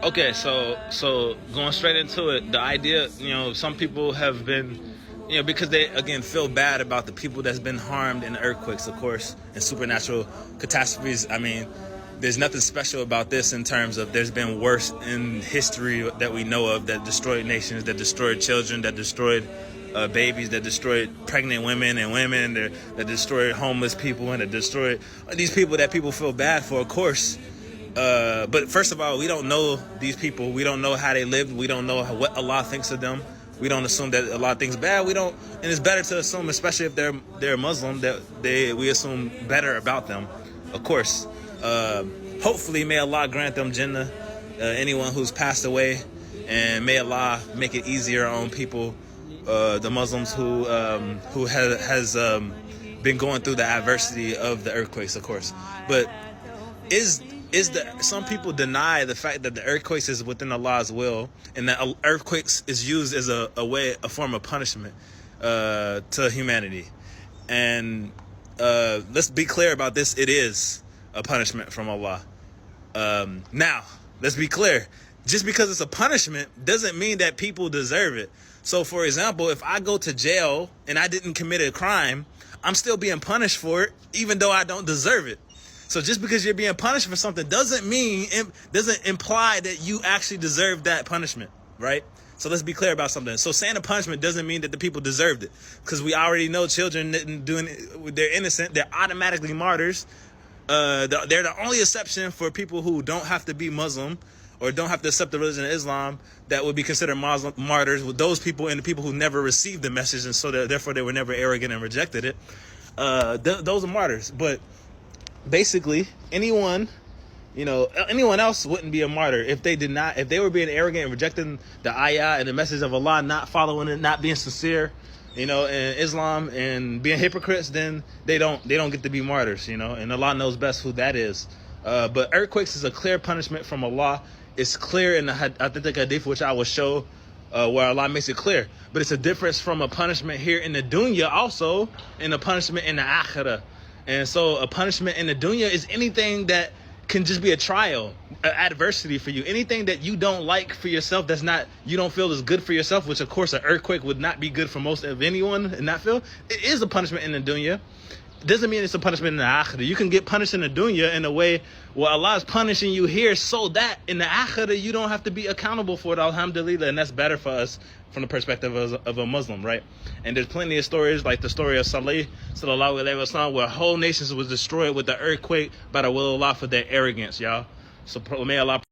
Okay, so going straight into it, the idea, some people have been, because they again feel bad about the people that's been harmed in earthquakes, of course, and supernatural catastrophes. I mean, there's nothing special about this in terms of there's been worse in history that we know of that destroyed nations, that destroyed children, that destroyed babies, that destroyed pregnant women and women, that destroyed homeless people, and that destroyed these people that people feel bad for, of course. But first of all, we don't know these people. We don't know how they lived. We don't know what Allah thinks of them. We don't assume that Allah thinks bad. And it's better to assume, especially if they're Muslim, that we assume better about them. Of course, hopefully, may Allah grant them Jannah. Anyone who's passed away, and may Allah make it easier on people, the Muslims who has been going through the adversity of the earthquakes, of course. But some people deny the fact that the earthquakes is within Allah's will, and that earthquakes is used as a form of punishment to humanity. And let's be clear about this: it is a punishment from Allah. Now, let's be clear: just because it's a punishment doesn't mean that people deserve it. So, for example, if I go to jail and I didn't commit a crime, I'm still being punished for it, even though I don't deserve it. So just because you're being punished for something doesn't imply that you actually deserve that punishment, right? So let's be clear about something. So saying a punishment doesn't mean that the people deserved it, because we already know children they're innocent, they're automatically martyrs. They're the only exception for people who don't have to be Muslim or don't have to accept the religion of Islam that would be considered Muslim martyrs, with those people and the people who never received the message, and so therefore they were never arrogant and rejected it. Those are martyrs. But basically, anyone else wouldn't be a martyr if they were being arrogant and rejecting the ayah and the message of Allah, not following it, not being sincere, in Islam, and being hypocrites. Then they don't get to be martyrs, and Allah knows best who that is. But earthquakes is a clear punishment from Allah. It's clear in the authentic hadith, which I will show, where Allah makes it clear. But it's a difference from a punishment here in the dunya, also, and a punishment in the akhirah. And so a punishment in the dunya is anything that can just be a trial, adversity for you. Anything that you don't like for yourself, you don't feel is good for yourself, which of course an earthquake would not be good for most of anyone in that field. It is a punishment in the dunya. It doesn't mean it's a punishment in the akhirah. You can get punished in the dunya in a way where Allah is punishing you here, so that in the akhirah you don't have to be accountable for it, alhamdulillah. And that's better for us from the perspective of a Muslim, right? And there's plenty of stories, like the story of Salih sallallahu alaihi wasallam, where whole nations was destroyed with the earthquake by the will of Allah for their arrogance, y'all. So may Allah